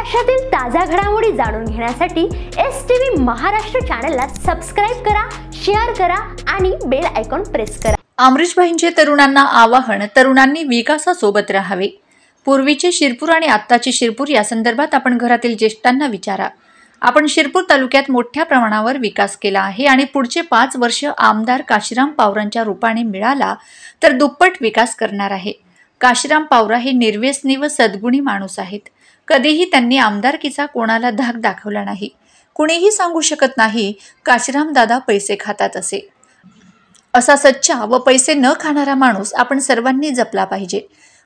महाराष्ट्रातील ताज्या घडामोडी जाणून घेण्यासाठी STV महाराष्ट्र चॅनलला सबस्क्राइब करा, शेअर करा आणि बेल आयकॉन प्रेस करा। अमरीशभाईंचे तरुणांना आवाहन, तरुणांनी विकासासोबत राहावे। पूर्वीचे शिरपूर आणि आत्ताचे शिरपूर या संदर्भात आपण घरातील ज्येष्ठांना विचारा। आपण शिरपूर तालुक्यात मोठ्या प्रमाणावर विकास केला आहे आणि पुढचे 5 वर्ष आमदार काशीराम पावरांच्या रूपाने मिळाला तर दुप्पट विकास करणार आहे। काशीराम पावरा हे निर्व्यसनी व सद्गुणी माणूस आहेत। कधीही त्यांनी आमदारकीचा कोणाला धाक दाखवला नाही। कुणीही सांगू शकत नाही काशीराम दादा पैसे खातात असे। असा सच्चा व पैसे न खाणारा माणूस आपण सर्वांनी जपला पाहिजे।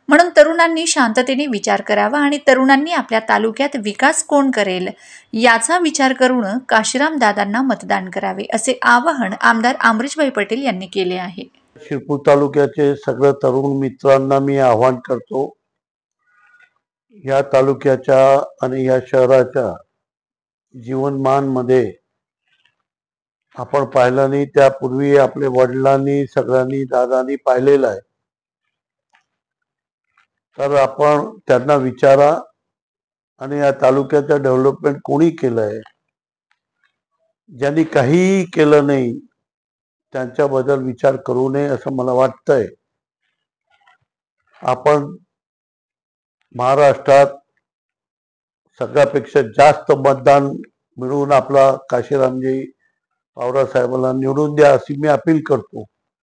म्हणून तरुणांनी शांततेने विचार करावा आणि तरुणांनी आपल्या तालुक्यात विकास कोण करेल याचा विचार करून काशीराम दादांना मतदान करावे, असे आवाहन आमदार अमरीशभाई पटेल यांनी केले आहे। शिरपूर तालुक्याचे सगळे तरुण मित्रांना मी आवाहन करतो, या तालुक्याच्या आणि या शहराच्या जीवनमान मध्ये आपण पाहिलं नाही, त्यापूर्वी आपल्या वडिलांनी सगळ्यांनी दादांनी पाहिलेलं आहे। तर आपण त्यांना विचारा आणि या तालुक्याचं डेव्हलपमेंट कोणी केलंय, ज्यांनी काही केलं नाही त्यांच्याबद्दल विचार करू नये असं मला वाटतंय। आपण महाराष्ट्रात सगळ्यापेक्षा जास्त मतदान मिळवून आपला काशीरामजी पावरा साहेबांना निवडून द्या अशी मी अपील करतो।